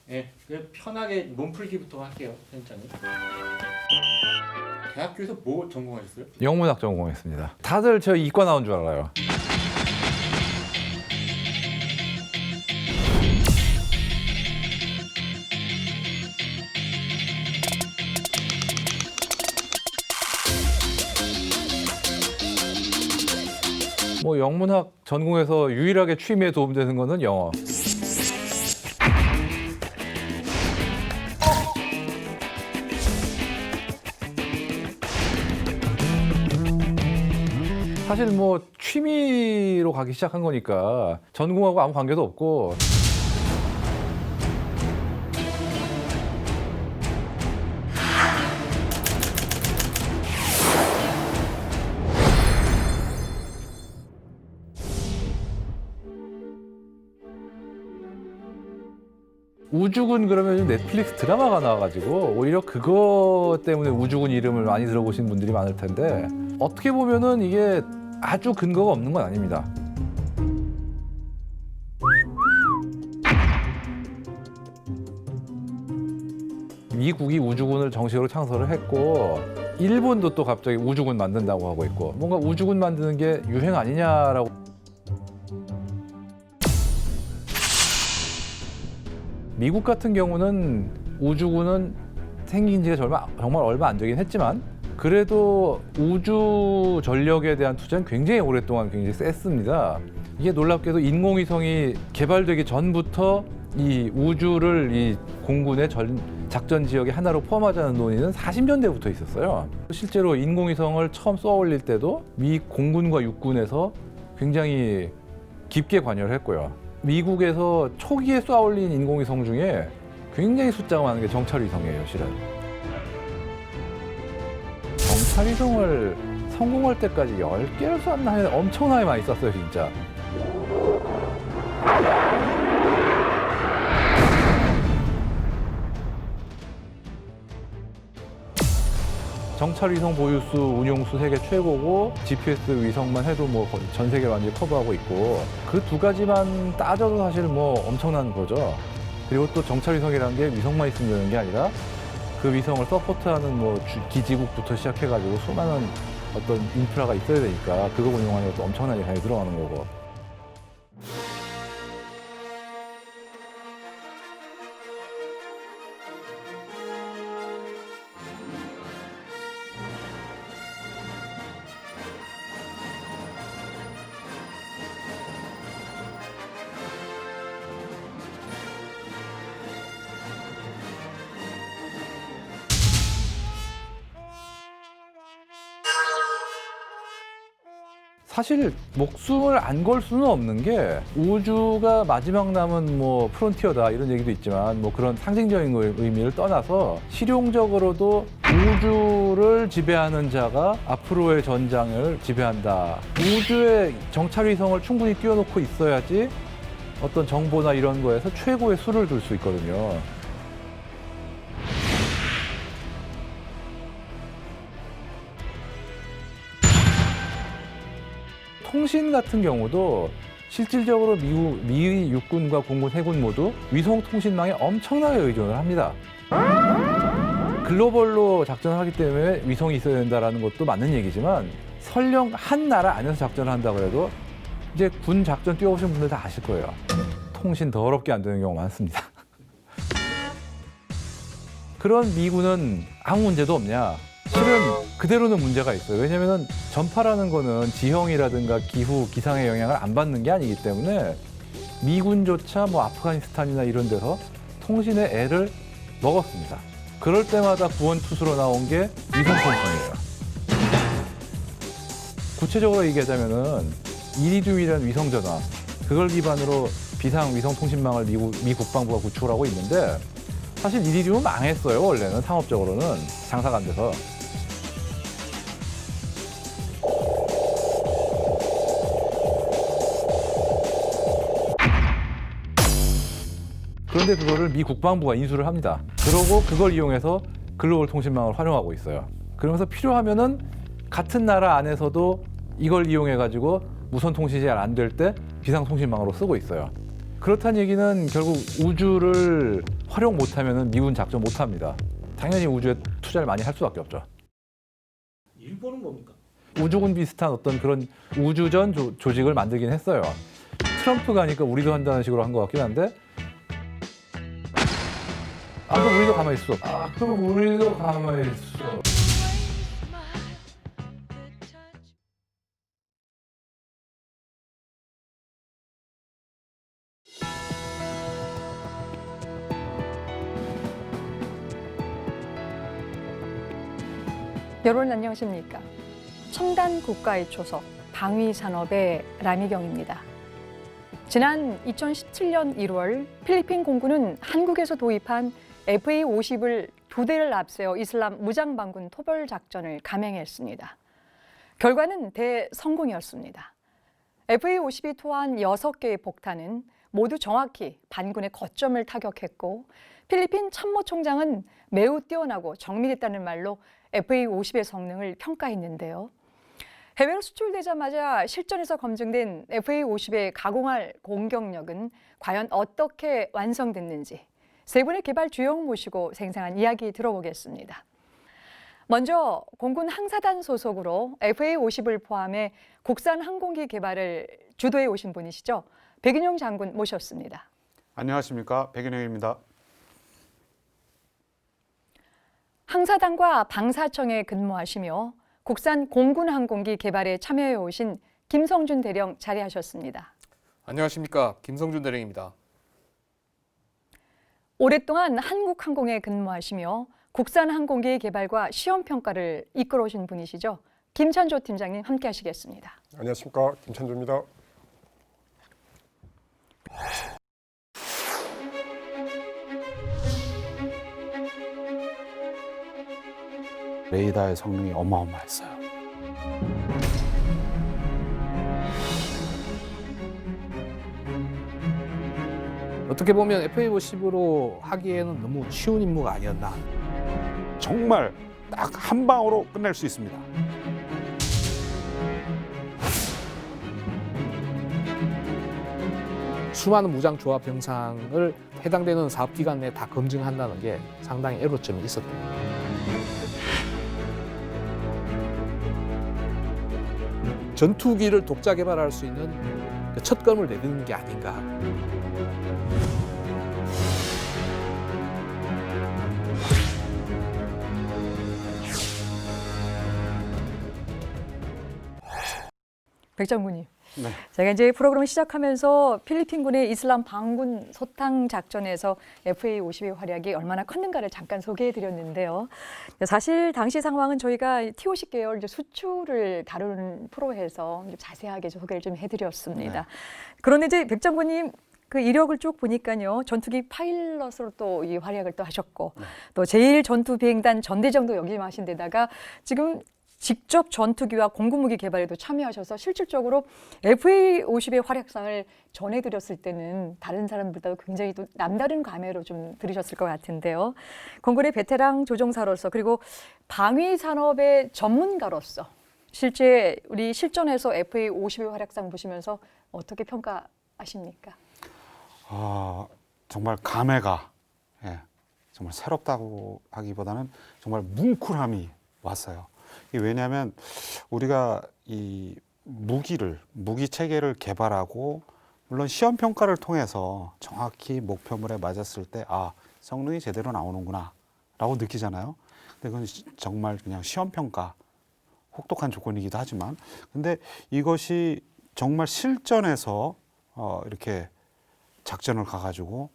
예, 그냥 편하게 몸풀기부터 할게요, 편집장님. 대학교에서 뭐 전공하셨어요? 영문학 전공했습니다. 다들 저 이과 나온 줄 알아요. 뭐 영문학 전공에서 유일하게 취미에 도움되는 거는 영어. 사실 뭐 취미로 가기 시작한 거니까 전공하고 아무 관계도 없고. 우주군 그러면 요즘 넷플릭스 드라마가 나와가지고 오히려 그거 때문에 우주군 이름을 많이 들어보신 분들이 많을 텐데, 어떻게 보면은 이게 아주 근거가 없는 건 아닙니다. 미국이 우주군을 정식으로 창설을 했고, 일본도 또 갑자기 우주군 만든다고 하고 있고, 뭔가 우주군 만드는 게 유행 아니냐라고. 미국 같은 경우는 우주군은 생긴 지가 정말 얼마 안 되긴 했지만, 그래도 우주 전력에 대한 투자는 굉장히 오랫동안 굉장히 셌습니다. 이게 놀랍게도 인공위성이 개발되기 전부터 이 우주를 이 공군의 작전 지역의 하나로 포함하자는 논의는 40년대부터 있었어요. 실제로 인공위성을 처음 쏘아 올릴 때도 미 공군과 육군에서 굉장히 깊게 관여를 했고요. 미국에서 초기에 쏘아 올린 인공위성 중에 굉장히 숫자가 많은 게 정찰위성이에요, 실은. 정찰위성을 성공할 때까지 10개를 쐈나 해서 엄청나게 많이 쐈어요, 진짜. 정찰위성 보유수, 운용수 세계 최고고, GPS 위성만 해도 뭐 전 세계 완전히 커버하고 있고, 그 두 가지만 따져도 사실 뭐 엄청난 거죠. 그리고 또 정찰위성이라는 게 위성만 있으면 되는 게 아니라 그 위성을 서포트하는 뭐 기지국부터 시작해가지고 수많은 어떤 인프라가 있어야 되니까 그거 운용하는 것도 엄청나게 많이 들어가는 거고. 사실 목숨을 안 걸 수는 없는 게, 우주가 마지막 남은 뭐 프론티어다 이런 얘기도 있지만, 뭐 그런 상징적인 의미를 떠나서 실용적으로도 우주를 지배하는 자가 앞으로의 전장을 지배한다. 우주에 정찰위성을 충분히 띄워놓고 있어야지 어떤 정보나 이런 거에서 최고의 수를 둘 수 있거든요. 통신 같은 경우도 실질적으로 미 육군과 공군, 해군 모두 위성 통신망에 엄청나게 의존을 합니다. 글로벌로 작전을 하기 때문에 위성이 있어야 된다는 것도 맞는 얘기지만, 설령 한 나라 안에서 작전을 한다고 해도 이제 군 작전 뛰어보신 분들 다 아실 거예요. 통신 더럽게 안 되는 경우가 많습니다. 그런 미군은 아무 문제도 없냐? 실은 그대로는 문제가 있어요. 왜냐하면 전파라는 거는 지형이라든가 기후, 기상의 영향을 안 받는 게 아니기 때문에 미군조차 뭐 아프가니스탄이나 이런 데서 통신에 애를 먹었습니다. 그럴 때마다 구원투수로 나온 게 위성통신이에요. 구체적으로 얘기하자면은 이리듐이라는 위성전화, 그걸 기반으로 비상 위성통신망을 미 국방부가 구축을 하고 있는데, 사실 이리듐은 망했어요. 원래는 상업적으로는 장사가 안 돼서. 그런데 그거를 미 국방부가 인수를 합니다. 그러고 그걸 이용해서 글로벌 통신망을 활용하고 있어요. 그러면서 필요하면은 같은 나라 안에서도 이걸 이용해가지고 무선 통신이 잘 안 될 때 비상 통신망으로 쓰고 있어요. 그렇다는 얘기는 결국 우주를 활용 못하면 미군 작전 못합니다. 당연히 우주에 투자를 많이 할 수밖에 없죠. 일본은 뭡니까? 우주군 비슷한 어떤 그런 우주전 조직을 만들긴 했어요. 트럼프가 하니까 우리도 한다는 식으로 한 것 같긴 한데 그럼 우리도 가만히 있어. 그럼 우리도 가만히 있어. 여러분 안녕하십니까? 첨단 국가의 초석, 방위산업의 라미경입니다. 지난 2017년 1월 필리핀 공군은 한국에서 도입한 FA-50을 2대를 앞세워 이슬람 무장반군 토벌 작전을 감행했습니다. 결과는 대성공이었습니다. FA-50이 토한 6개의 폭탄은 모두 정확히 반군의 거점을 타격했고 필리핀 참모총장은 매우 뛰어나고 정밀했다는 말로 FA-50의 성능을 평가했는데요. 해외로 수출되자마자 실전에서 검증된 FA-50의 가공할 공격력은 과연 어떻게 완성됐는지 세 분의 개발 주역 모시고 생생한 이야기 들어보겠습니다. 먼저 공군 항사단 소속으로 FA-50을 포함해 국산 항공기 개발을 주도해 오신 분이시죠. 백인용 장군 모셨습니다. 안녕하십니까, 백인영입니다. 항사단과 방사청에 근무하시며 국산 공군 항공기 개발에 참여해 오신 김성준 대령 자리하셨습니다. 안녕하십니까, 김성준 대령입니다. 오랫동안 한국항공에 근무하시며 국산 항공기 개발과 시험 평가를 이끌어 오신 분이시죠. 김찬조 팀장님 함께 하시겠습니다. 안녕하십니까, 김찬조입니다. 레이더의 성능이 어마어마했어요. 어떻게 보면 FA-50으로 하기에는 너무 쉬운 임무가 아니었나. 정말 딱 한 방으로 끝낼 수 있습니다. 수많은 무장 조합 병상을 해당되는 사업 기간 내에 다 검증한다는 게 상당히 애로점이 있었던 거예요. 전투기를 독자 개발할 수 있는 첫 걸음을 내딛는 게 아닌가. 백 장군님. 네. 제가 이제 프로그램을 시작하면서 필리핀군의 이슬람 반군 소탕 작전에서 FA-50의 활약이 얼마나 컸는가를 잠깐 소개해 드렸는데요. 사실 당시 상황은 저희가 T-50 계열 이제 수출을 다루는 프로에서 좀 자세하게 소개를 좀 해드렸습니다. 네. 그런데 이제 백 장군님 그 이력을 쭉 보니까요, 전투기 파일럿으로 또 이 활약을 또 하셨고, 또 제1전투비행단 전대장도 역임하신 데다가 지금 직접 전투기와 공군무기 개발에도 참여하셔서 실질적으로 FA-50의 활약상을 전해드렸을 때는 다른 사람들보다 굉장히 또 남다른 감회로 좀 들으셨을 것 같은데요. 공군의 베테랑 조종사로서 그리고 방위산업의 전문가로서 실제 우리 실전에서 FA-50의 활약상 보시면서 어떻게 평가하십니까? 정말 감회가 정말 새롭다고 하기보다는 정말 뭉클함이 왔어요. 이게 왜냐하면 우리가 이 무기 체계를 개발하고 물론 시험 평가를 통해서 정확히 목표물에 맞았을 때 성능이 제대로 나오는구나 라고 느끼잖아요. 근데 그건 정말 그냥 시험 평가, 혹독한 조건이기도 하지만, 근데 이것이 정말 실전에서 이렇게 작전을 가가지고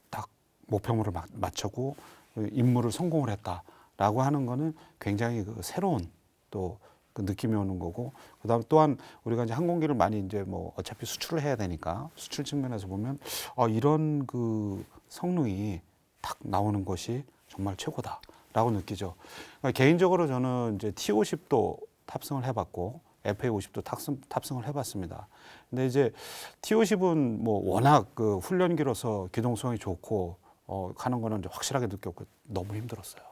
딱 목표물을 맞추고 임무를 성공을 했다라고 하는 거는 굉장히 새로운 또 그 느낌이 오는 거고, 그다음에 또한 우리가 이제 항공기를 많이 이제 뭐 어차피 수출을 해야 되니까 수출 측면에서 보면 이런 그 성능이 딱 나오는 것이 정말 최고다라고 느끼죠. 그러니까 개인적으로 저는 이제 T-50도 탑승을 해봤고 FA-50도 탑승을 해봤습니다. 근데 이제 T-50은 뭐 워낙 그 훈련기로서 기동성이 좋고 가는 거는 이제 확실하게 느꼈고 너무 힘들었어요.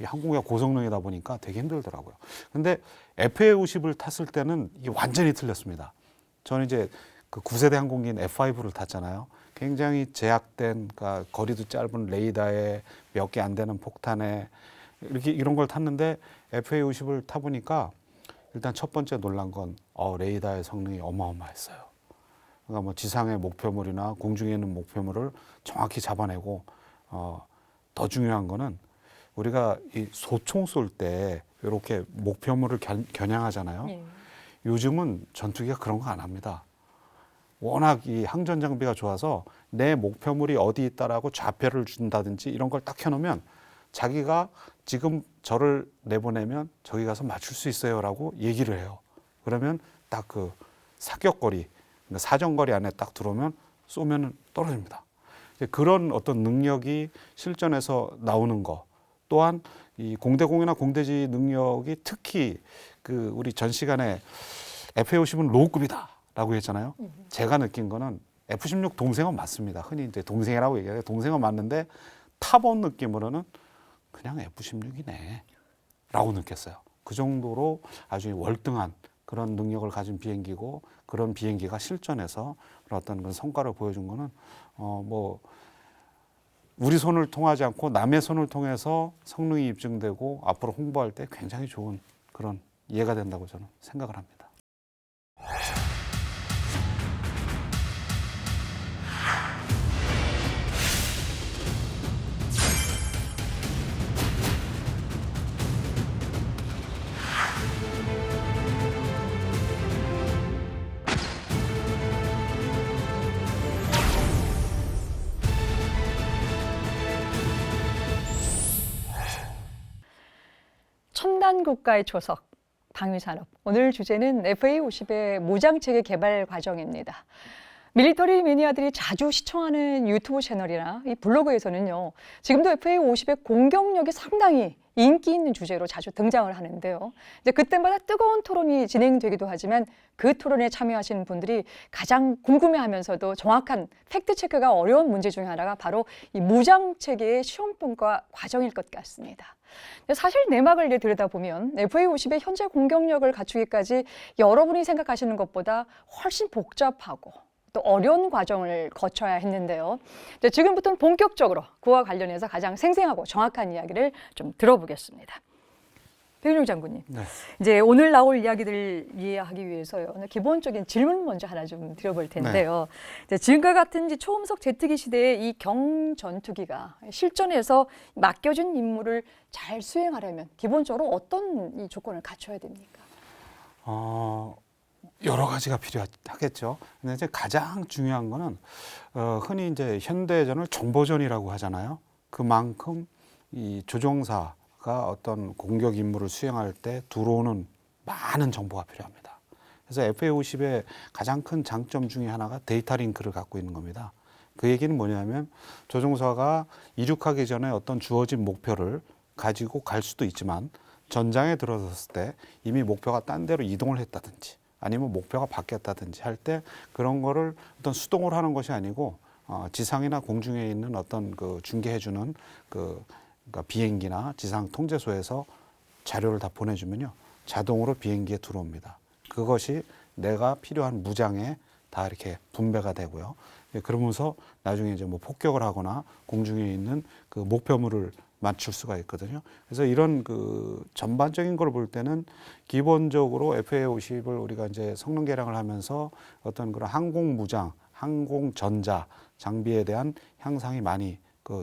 이 항공기가 고성능이다 보니까 되게 힘들더라고요. 근데 FA-50을 탔을 때는 이게 완전히 틀렸습니다. 저는 이제 그 9세대 항공기인 F5를 탔잖아요. 굉장히 제약된, 그러니까 거리도 짧은 레이더에 몇 개 안 되는 폭탄에 이렇게 이런 걸 탔는데 FA50을 타보니까 일단 첫 번째 놀란 건 레이더의 성능이 어마어마했어요. 그러니까 뭐 지상의 목표물이나 공중에 있는 목표물을 정확히 잡아내고 더 중요한 거는 우리가 이 소총 쏠 때 이렇게 목표물을 겨냥하잖아요. 예. 요즘은 전투기가 그런 거 안 합니다. 워낙 이 항전 장비가 좋아서 내 목표물이 어디 있다라고 좌표를 준다든지 이런 걸 딱 켜놓으면 자기가 지금 저를 내보내면 저기 가서 맞출 수 있어요라고 얘기를 해요. 그러면 딱 그 사격거리, 그러니까 사정거리 안에 딱 들어오면 쏘면 떨어집니다. 그런 어떤 능력이 실전에서 나오는 거, 또한 이 공대공이나 공대지 능력이 특히 그 우리 전 시간에 F-50은 로우급이다라고 했잖아요. 제가 느낀 거는 F-16 동생은 맞습니다. 흔히 이제 동생이라고 얘기해요. 동생은 맞는데 타본 느낌으로는 그냥 F-16이네 라고 느꼈어요. 그 정도로 아주 월등한 그런 능력을 가진 비행기고, 그런 비행기가 실전에서 그런 어떤 그런 성과를 보여준 거는 뭐 우리 손을 통하지 않고 남의 손을 통해서 성능이 입증되고 앞으로 홍보할 때 굉장히 좋은 그런 이해가 된다고 저는 생각을 합니다. 첨단 국가의 초석, 방위산업. 오늘 주제는 FA50의 무장체계 개발 과정입니다. 밀리터리 매니아들이 자주 시청하는 유튜브 채널이나 이 블로그에서는요, 지금도 FA50의 공격력이 상당히 인기 있는 주제로 자주 등장을 하는데요. 이제 그때마다 뜨거운 토론이 진행되기도 하지만 그 토론에 참여하시는 분들이 가장 궁금해하면서도 정확한 팩트 체크가 어려운 문제 중에 하나가 바로 이 무장 체계의 시험 통과 과정일 것 같습니다. 사실 내막을 들여다보면 FA50의 현재 공격력을 갖추기까지 여러분이 생각하시는 것보다 훨씬 복잡하고 또 어려운 과정을 거쳐야 했는데요. 지금부터는 본격적으로 그와 관련해서 가장 생생하고 정확한 이야기를 좀 들어보겠습니다. 백윤영 장군님, 네. 이제 오늘 나올 이야기들 이해하기 위해서요, 기본적인 질문 먼저 하나 좀 드려볼 텐데요. 이제 지금과 같은 이제 초음속 제트기 시대의 이 경전투기가 실전에서 맡겨진 임무를 잘 수행하려면 기본적으로 어떤 이 조건을 갖춰야 됩니까? 여러 가지가 필요하겠죠. 근데 이제 가장 중요한 거는 흔히 이제 현대전을 정보전이라고 하잖아요. 그만큼 이 조종사가 어떤 공격 임무를 수행할 때 들어오는 많은 정보가 필요합니다. 그래서 FA50의 가장 큰 장점 중에 하나가 데이터 링크를 갖고 있는 겁니다. 그 얘기는 뭐냐면 조종사가 이륙하기 전에 어떤 주어진 목표를 가지고 갈 수도 있지만 전장에 들어섰을 때 이미 목표가 딴 데로 이동을 했다든지 아니면 목표가 바뀌었다든지 할 때 그런 거를 어떤 수동으로 하는 것이 아니고 지상이나 공중에 있는 어떤 그 중계해주는 그러니까 비행기나 지상 통제소에서 자료를 다 보내주면요 자동으로 비행기에 들어옵니다. 그것이 내가 필요한 무장에 다 이렇게 분배가 되고요. 그러면서 나중에 이제 뭐 폭격을 하거나 공중에 있는 그 목표물을 맞출 수가 있거든요. 그래서 이런 그 전반적인 걸 볼 때는 기본적으로 FA50을 우리가 이제 성능 개량을 하면서 어떤 그런 항공 무장, 항공 전자 장비에 대한 향상이 많이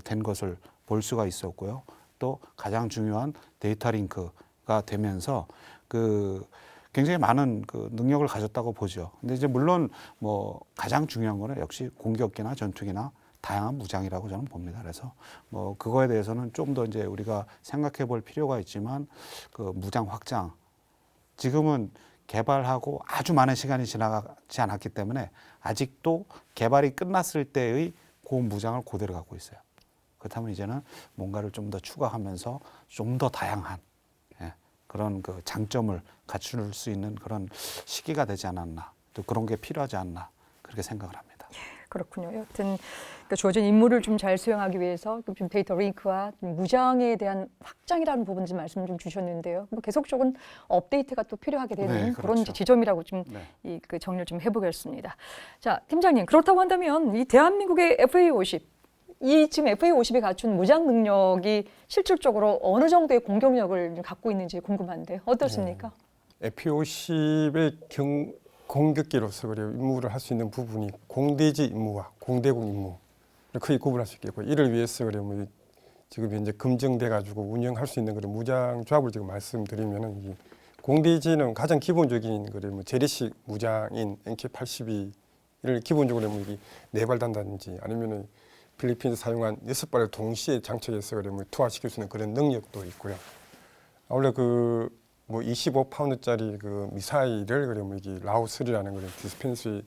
된 것을 볼 수가 있었고요. 또 가장 중요한 데이터 링크가 되면서 그 굉장히 많은 그 능력을 가졌다고 보죠. 근데 이제 물론 뭐 가장 중요한 거는 역시 공격기나 전투기나 다양한 무장이라고 저는 봅니다. 그래서 뭐 그거에 대해서는 좀 더 이제 우리가 생각해 볼 필요가 있지만 그 무장 확장 지금은 개발하고 아주 많은 시간이 지나가지 않았기 때문에 아직도 개발이 끝났을 때의 그 무장을 그대로 갖고 있어요. 그렇다면 이제는 뭔가를 좀 더 추가하면서 좀 더 다양한 그런 그 장점을 갖출 수 있는 그런 시기가 되지 않았나, 또 그런 게 필요하지 않나 그렇게 생각을 합니다. 그렇군요. 여튼 그러니까 주어진 임무를 좀 잘 수행하기 위해서 좀 데이터 링크와 무장에 대한 확장이라는 부분 좀 말씀 좀 주셨는데요. 뭐 계속적인 업데이트가 또 필요하게 되는 네, 그런 그렇죠. 지점이라고 좀 네. 그 정리를 좀 해보겠습니다. 자, 팀장님, 그렇다고 한다면 이 대한민국의 FA-50, 이 지금 FA-50이 갖춘 무장 능력이 실질적으로 어느 정도의 공격력을 갖고 있는지 궁금한데 어떻습니까? FA-50의 공격기로서 그래요. 임무를 할 수 있는 부분이 공대지 임무와 공대공 임무를 크게 구분할 수 있겠고, 이를 위해서 그래요. 뭐 지금 현재 검증돼 가지고 운영할 수 있는 그런 무장 조합을 지금 말씀드리면은, 이 공대지는 가장 기본적인 그래요. 뭐 재래식 무장인 NK-82를 기본적으로 뭐 이게 4발단다든지 아니면은 필리핀에서 사용한 6발을 동시에 장착해서 그래요. 뭐 투하시킬 수 있는 그런 능력도 있고요. 원래 그 뭐 25파운드짜리 그 미사일을 그래 뭐 이게 라오3라는 그런 디스펜스에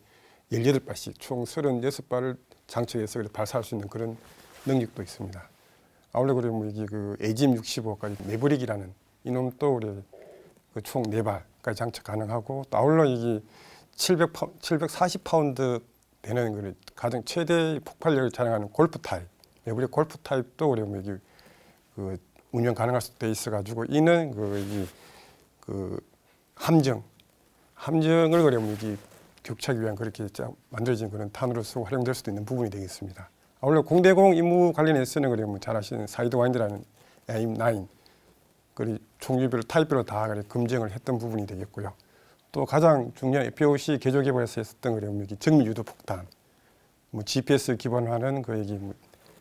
18발씩 총 36발을 장착해서 그래 발사할 수 있는 그런 능력도 있습니다. 아울러 그래 뭐 이게 그 에짐 65까지 매브릭이라는 이놈도 그래 그 총 4발까지 장착 가능하고, 또 아울러 이게 740파운드 되는 그래 가장 최대 폭발력을 자랑하는 골프 타입, 매브릭 골프 타입도 그래 뭐 이게 그 운영 가능할 수 있어 가지고, 이는 그 함정을 그래 뭐 이게 격추하기 위한 그렇게 만들어진 그런 탄으로서 활용될 수도 있는 부분이 되겠습니다. 아울러 공대공 임무 관련해서는 그래 뭐 잘 아시는 사이드와인드라는 AIM-9 그리 종류별 타입별로 다 그래 검증을 했던 부분이 되겠고요. 또 가장 중요한 FA-50 개조 개발에서 했었던 그래 뭐 이게 정밀 유도 폭탄, 뭐 GPS 기반화하는 그 얘기 뭐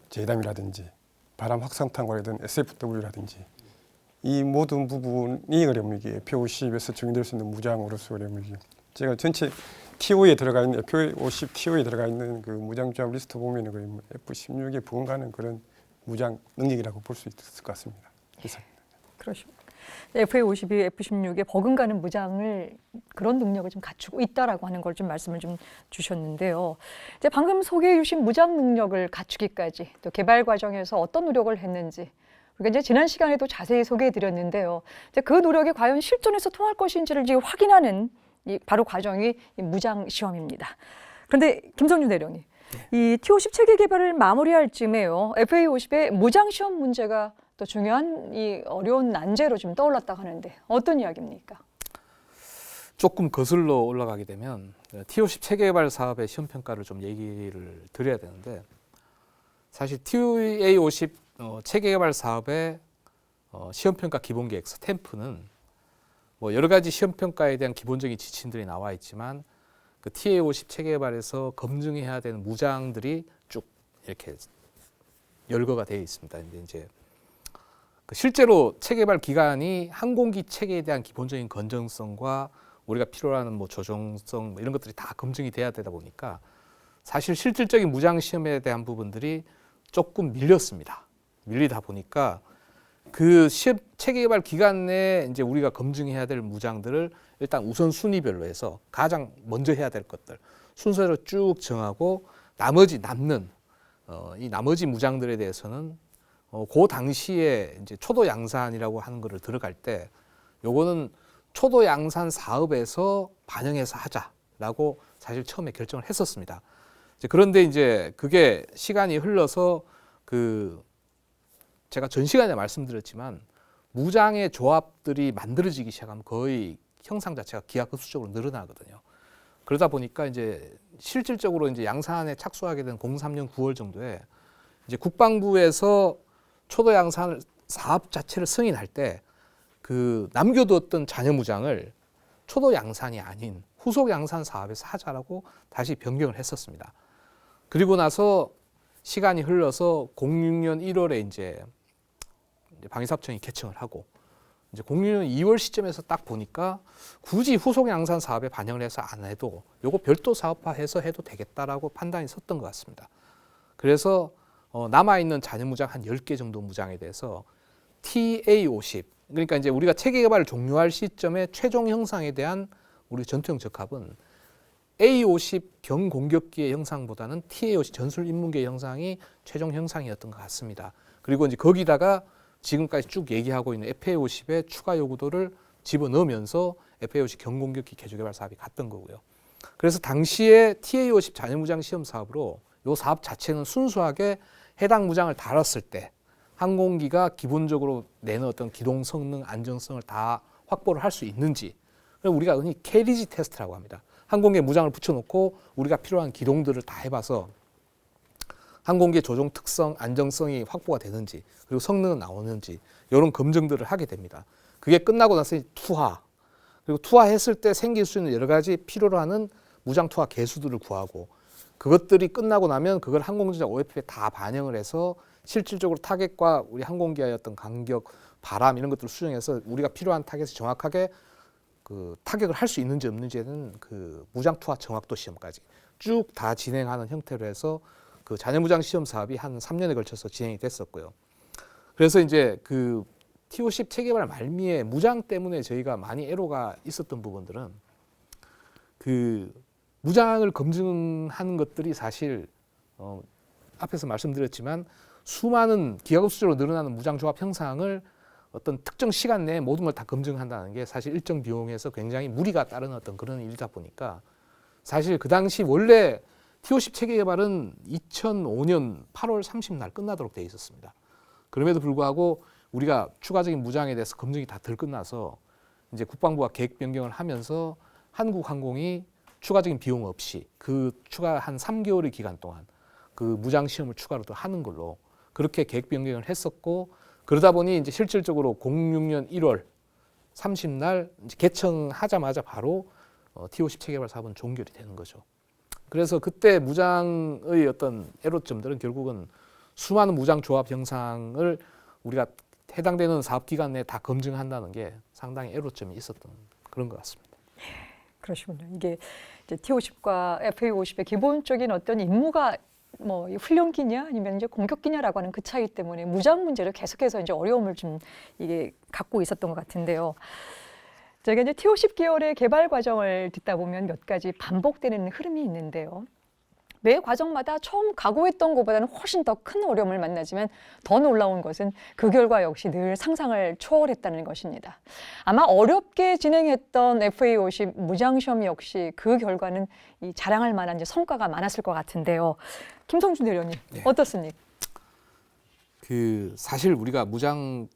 제담이라든지 바람 확산탄 관련된 SFW라든지 이 모든 부분이 그래 뭐 이게 FA-50에서 적용될 수 있는 무장으로서 그래 뭐 이게 제가 전체 TO에 들어가 있는 FA-50 TO에 들어가 있는 그 무장 조합 리스트 보면은 그래 뭐 F-16에 부응하는 그런 무장 능력이라고 볼 수 있을 것 같습니다. 그러십니다. FA-50이 F-16에 버금가는 무장을 그런 능력을 좀 갖추고 있다라고 하는 걸 좀 말씀을 좀 주셨는데요. 이제 방금 소개해 주신 무장 능력을 갖추기까지 또 개발 과정에서 어떤 노력을 했는지, 그러니까 이제 지난 시간에도 자세히 소개해 드렸는데요. 이제 그 노력이 과연 실전에서 통할 것인지를 지금 확인하는 이 바로 과정이 이 무장 시험입니다. 그런데 김성준 대령님, 이 T-50 체계 개발을 마무리할 즈음에요. FA-50의 무장 시험 문제가 또 중요한 이 어려운 난제로 좀 떠올랐다고 하는데 어떤 이야기입니까? 조금 거슬러 올라가게 되면 T-50 체계 개발 사업의 시험 평가를 좀 얘기를 드려야 되는데, 사실 TA-50 체계 개발 사업의 시험 평가 기본 계획서 템프는 뭐 여러 가지 시험 평가에 대한 기본적인 지침들이 나와 있지만, 그 TA-50 체계 개발에서 검증해야 되는 무장들이 쭉 이렇게 열거가 되어 있습니다. 근데 이제 실제로 체계 개발 기간이 항공기 체계에 대한 기본적인 건전성과 우리가 필요로 하는 뭐 조정성 뭐 이런 것들이 다 검증이 돼야 되다 보니까 사실 실질적인 무장 시험에 대한 부분들이 조금 밀렸습니다. 밀리다 보니까 그 시험 체계 개발 기간 내에 이제 우리가 검증해야 될 무장들을 일단 우선 순위별로 해서 가장 먼저 해야 될 것들 순서로 쭉 정하고, 나머지 남는 이 나머지 무장들에 대해서는 그 당시에 이제 초도 양산이라고 하는 거를 들어갈 때 요거는 초도 양산 사업에서 반영해서 하자라고 사실 처음에 결정을 했었습니다. 그런데 이제 그게 시간이 흘러서 제가 전 시간에 말씀드렸지만 무장의 조합들이 만들어지기 시작하면 거의 형상 자체가 기하급수적으로 늘어나거든요. 그러다 보니까 이제 실질적으로 이제 양산에 착수하게 된 03년 9월 정도에 이제 국방부에서 초도 양산 사업 자체를 승인할 때 그 남겨두었던 잔여 무장을 초도 양산이 아닌 후속 양산 사업에서 하자라고 다시 변경을 했었습니다. 그리고 나서 시간이 흘러서 06년 1월에 이제 방위사업청이 개청을 하고, 이제 06년 2월 시점에서 딱 보니까 굳이 후속 양산 사업에 반영을 해서 안 해도 요거 별도 사업화해서 해도 되겠다라고 판단이 섰던 것 같습니다. 그래서 남아있는 잔여 무장 한 10개 정도 무장에 대해서 TA-50, 그러니까 이제 우리가 체계 개발을 종료할 시점에 최종 형상에 대한 우리 전투형 적합은 A-50 경공격기의 형상보다는 TA-50 전술 인문계의 형상이 최종 형상이었던 것 같습니다. 그리고 이제 거기다가 지금까지 쭉 얘기하고 있는 FA-50의 추가 요구도를 집어넣으면서 FA-50 경공격기 개조 개발 사업이 갔던 거고요. 그래서 당시에 TA-50 잔여 무장 시험 사업으로 요 사업 자체는 순수하게 해당 무장을 달았을 때 항공기가 기본적으로 내는 어떤 기동 성능, 안정성을 다 확보를 할 수 있는지, 우리가 흔히 캐리지 테스트라고 합니다. 항공기에 무장을 붙여놓고 우리가 필요한 기동들을 다 해봐서 항공기의 조종 특성, 안정성이 확보가 되는지, 그리고 성능은 나오는지 이런 검증들을 하게 됩니다. 그게 끝나고 나서 투하, 그리고 투하했을 때 생길 수 있는 여러 가지 필요로 하는 무장 투하 개수들을 구하고, 그것들이 끝나고 나면 그걸 항공전자 OF에 다 반영을 해서 실질적으로 타겟과 우리 항공기의 어떤 간격, 바람 이런 것들을 수정해서 우리가 필요한 타겟을 정확하게 그 타격을 할 수 있는지 없는지에는 그 무장 투하 정확도 시험까지 쭉 다 진행하는 형태로 해서 그 잔여무장 시험 사업이 한 3년에 걸쳐서 진행이 됐었고요. 그래서 이제 그 TO10 체계발 말미에 무장 때문에 저희가 많이 애로가 있었던 부분들은 그 무장을 검증하는 것들이 사실 앞에서 말씀드렸지만 수많은 기하급수적으로 늘어나는 무장 조합 형상을 어떤 특정 시간 내에 모든 걸 다 검증한다는 게 사실 일정 비용에서 굉장히 무리가 따르는 어떤 그런 일이다 보니까 사실 그 당시 원래 TO10 체계 개발은 2005년 8월 30날 끝나도록 되어 있었습니다. 그럼에도 불구하고 우리가 추가적인 무장에 대해서 검증이 다 덜 끝나서 이제 국방부가 계획 변경을 하면서 한국항공이 추가적인 비용 없이 그 추가 한 3개월의 기간 동안 그 무장 시험을 추가로 또 하는 걸로 그렇게 계획 변경을 했었고, 그러다 보니 이제 실질적으로 06년 1월 30날 이제 개청하자마자 바로 TO10 체계발 사업은 종결이 되는 거죠. 그래서 그때 무장의 어떤 애로점들은 결국은 수많은 무장 조합 형상을 우리가 해당되는 사업 기간 내에 다 검증한다는 게 상당히 애로점이 있었던 그런 것 같습니다. 그러시군요. 이게 이제 T50과 FA50의 기본적인 어떤 임무가 뭐 훈련기냐 아니면 이제 공격기냐라고 하는 그 차이 때문에 무장 문제를 계속해서 이제 어려움을 좀 이게 갖고 있었던 것 같은데요. 제가 이제 T50 계열의 개발 과정을 듣다 보면 몇 가지 반복되는 흐름이 있는데요. 매 과정마다 처음 각오했던 것보다는 훨씬 더 큰 어려움을 만나지만 더 놀라운 것은 그 결과 역시 늘 상상을 초월했다는 것입니다. 아마 어렵게 진행했던 FA50 무장시험 역시 그 결과는 이 자랑할 만한 이제 성과가 많았을 것 같은데요. 김성준 대령님, 네. 어떻습니까? 그 사실 우리가 무장을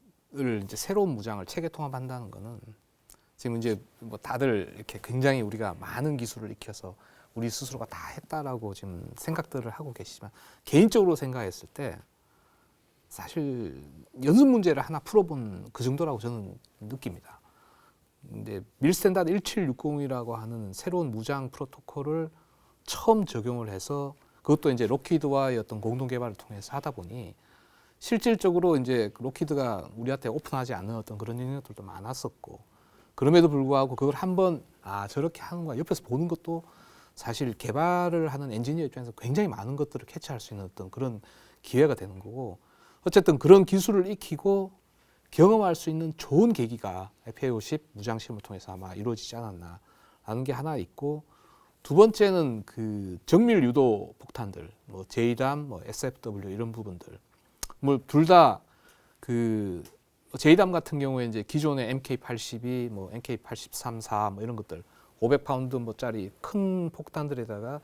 이제 새로운 무장을 체계 통합한다는 거는 지금 이제 뭐 다들 이렇게 굉장히 우리가 많은 기술을 익혀서 우리 스스로가 다 했다라고 지금 생각들을 하고 계시지만 개인적으로 생각했을 때 사실 연습 문제를 하나 풀어본 그 정도라고 저는 느낍니다. 근데 밀스탠다드 1760이라고 하는 새로운 무장 프로토콜을 처음 적용을 해서 그것도 이제 록히드와의 어떤 공동 개발을 통해서 하다 보니 실질적으로 이제 록히드가 우리한테 오픈하지 않는 어떤 그런 영역들도 많았었고, 그럼에도 불구하고 그걸 한번 저렇게 하는 거야 옆에서 보는 것도 사실 개발을 하는 엔지니어 입장에서 굉장히 많은 것들을 캐치할 수 있는 어떤 그런 기회가 되는 거고, 어쨌든 그런 기술을 익히고 경험할 수 있는 좋은 계기가 FA50 무장 시험을 통해서 아마 이루어지지 않았나라는 게 하나 있고, 두 번째는 그 정밀 유도 폭탄들, 뭐 JDAM, 뭐 SFW 이런 부분들, 뭐 둘 다 그 JDAM 같은 경우에 이제 기존의 MK82, 뭐 MK83-4 뭐 이런 것들 500파운드 뭐짜리 큰 폭탄들에다가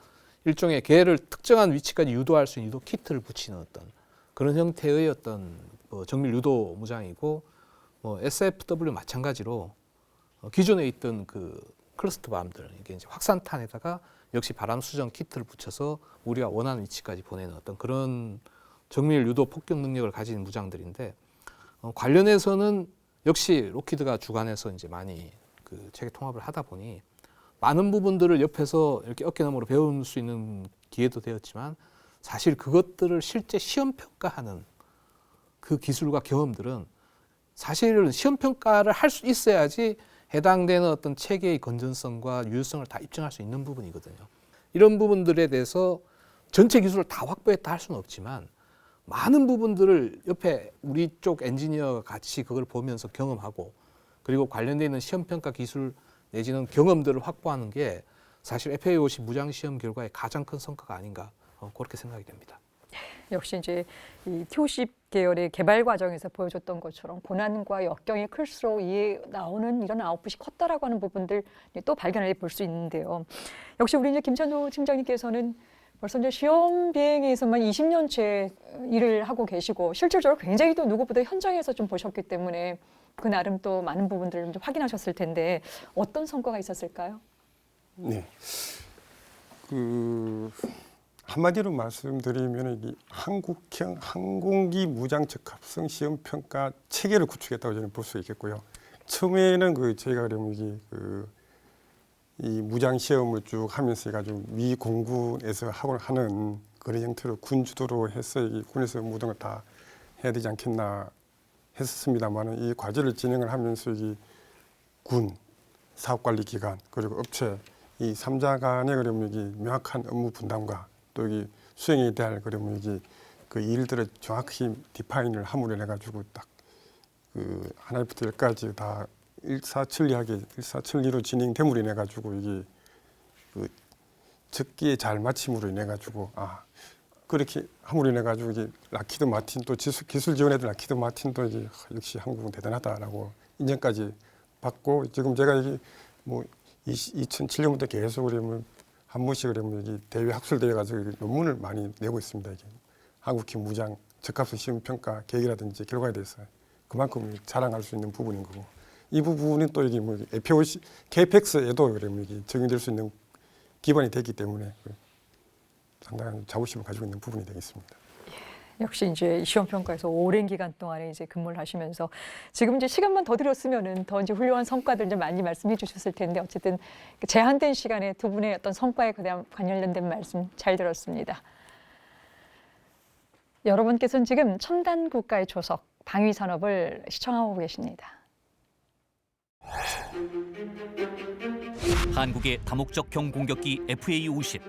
일종의 걔를 특정한 위치까지 유도할 수 있는 유도 키트를 붙이는 어떤 그런 형태의 어떤 뭐 정밀 유도 무장이고, 뭐 SFW 마찬가지로 기존에 있던 그 클러스터 밤들, 이게 이제 확산탄에다가 역시 바람 수정 키트를 붙여서 우리가 원하는 위치까지 보내는 어떤 그런 정밀 유도 폭격 능력을 가진 무장들인데, 관련해서는 역시 록히드가 주관해서 이제 많이 그 체계 통합을 하다 보니 많은 부분들을 옆에서 이렇게 어깨너머로 배울 수 있는 기회도 되었지만, 사실 그것들을 실제 시험 평가하는 그 기술과 경험들은 사실은 시험 평가를 할 수 있어야지 해당되는 어떤 체계의 건전성과 유효성을 다 입증할 수 있는 부분이거든요. 이런 부분들에 대해서 전체 기술을 다 확보했다 할 수는 없지만 많은 부분들을 옆에 우리 쪽 엔지니어가 같이 그걸 보면서 경험하고, 그리고 관련되어 있는 시험 평가 기술 내지는 경험들을 확보하는 게 사실 FA50 무장 시험 결과의 가장 큰 성과가 아닌가 그렇게 생각이 됩니다. 역시 이제 이 T50 계열의 개발 과정에서 보여줬던 것처럼 고난과 역경이 클수록 이에 나오는 이런 아웃풋이 컸다라고 하는 부분들 또 발견해 볼 수 있는데요. 역시 우리 이제 김찬호 팀장님께서는 벌써 이제 시험 비행에서만 20년째 일을 하고 계시고 실질적으로 굉장히 또 누구보다 현장에서 좀 보셨기 때문에 그 나름 또 많은 부분들을 좀 확인하셨을 텐데 어떤 성과가 있었을까요? 네. 한마디로 말씀드리면 이 한국형 항공기 무장 적합성 시험 평가 체계를 구축했다고 저는 볼 수 있겠고요. 처음에는 저희가 그러면 이 무장 시험을 쭉 하면서 해가지고 미 공군에서 하는 그런 형태로 군 주도로 해서 이 군에서 모든 걸 다 해야 되지 않겠나 했었습니다만은 이 과제를 진행을 하면서 이 군, 사업관리기관 그리고 업체 이 3자 간의 그러면 이게 명확한 업무 분담과 또 이 수행해야 될 그러면 이게 그 일들을 정확히 디파인을 함으로 해가지고 딱 하나부터 열까지 다 일사천리로 진행됨으로 인해 가지고 이게 적기에 잘 맞춤으로 인해 가지고 그렇게 함으로 인해 가지고 이게 락히드 마틴 또 기술 지원해준 락히드 마틴도 이제 역시 한국은 대단하다라고 인정까지 받고 지금 제가 여기 뭐 2007년부터 계속 그러면 한 번씩 그러면 여기 대회 학술 대회 가서 논문을 많이 내고 있습니다. 이게 한국형 무장 적합성 시험 평가 계획이라든지 결과에 대해서 그만큼 자랑할 수 있는 부분인 거고 이 부분은 또 이게 뭐 FOC KPX에도 그러면 이게 적용될 수 있는 기반이 됐기 때문에 상당한 자부심을 가지고 있는 부분이 되겠습니다. 역시 이제 시험 평가에서 오랜 기간 동안에 이제 근무를 하시면서 지금 이제 시간만 더 들었으면은 더 이제 훌륭한 성과들 좀 많이 말씀해 주셨을 텐데 어쨌든 제한된 시간에 두 분의 어떤 성과에 관련된 말씀 잘 들었습니다. 여러분께서는 지금 첨단 국가의 조석 방위 산업을 시청하고 계십니다. 한국의 다목적 경공격기 FA-50.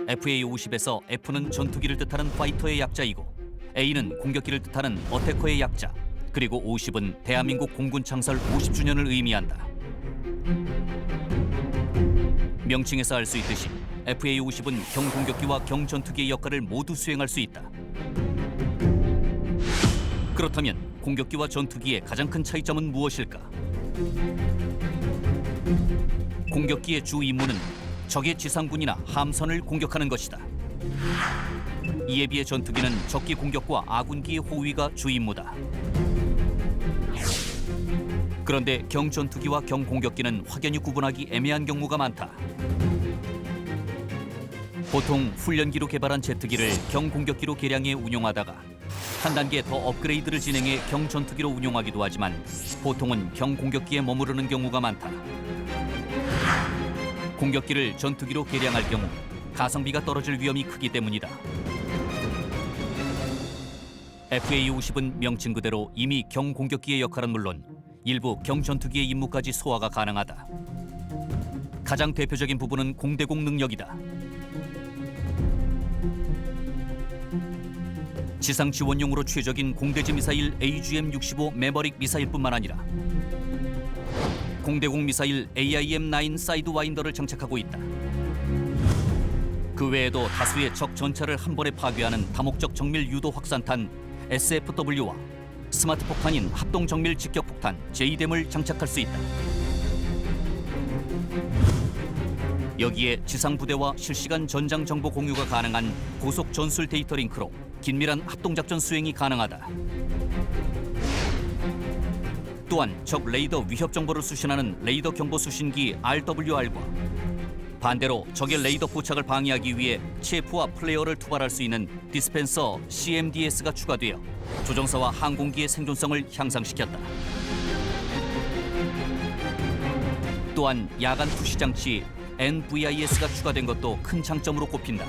FA-50에서 F는 전투기를 뜻하는 파이터의 약자이고 A는 공격기를 뜻하는 어태커의 약자, 그리고 50은 대한민국 공군 창설 50주년을 의미한다. 명칭에서 알 수 있듯이 FA-50은 경공격기와 경전투기의 역할을 모두 수행할 수 있다. 그렇다면 공격기와 전투기의 가장 큰 차이점은 무엇일까? 공격기의 주 임무는 적의 지상군이나 함선을 공격하는 것이다. 이에 비해 전투기는 적기 공격과 아군기의 호위가 주 임무다. 그런데 경전투기와 경공격기는 확연히 구분하기 애매한 경우가 많다. 보통 훈련기로 개발한 제트기를 경공격기로 개량해 운용하다가 한 단계 더 업그레이드를 진행해 경전투기로 운용하기도 하지만 보통은 경공격기에 머무르는 경우가 많다. 공격기를 전투기로 개량할 경우 가성비가 떨어질 위험이 크기 때문이다. FA-50은 명칭 그대로 이미 경공격기의 역할은 물론 일부 경전투기의 임무까지 소화가 가능하다. 가장 대표적인 부분은 공대공 능력이다. 지상 지원용으로 최적인 공대지 미사일 AGM-65 매버릭 미사일뿐만 아니라 공대공 미사일 AIM-9 사이드와인더를 장착하고 있다. 그 외에도 다수의 적 전차를 한 번에 파괴하는 다목적 정밀 유도 확산탄 SFW와 스마트 폭탄인 합동 정밀 직격 폭탄 JDAM을 장착할 수 있다. 여기에 지상 부대와 실시간 전장 정보 공유가 가능한 고속 전술 데이터 링크로 긴밀한 합동작전 수행이 가능하다. 또한 적 레이더 위협 정보를 수신하는 레이더 경보 수신기 RWR과 반대로 적의 레이더 포착을 방해하기 위해 체프와 플레이어를 투발할 수 있는 디스펜서 CMDS가 추가되어 조종사와 항공기의 생존성을 향상시켰다. 또한 야간 투시 장치 NVIS가 추가된 것도 큰 장점으로 꼽힌다.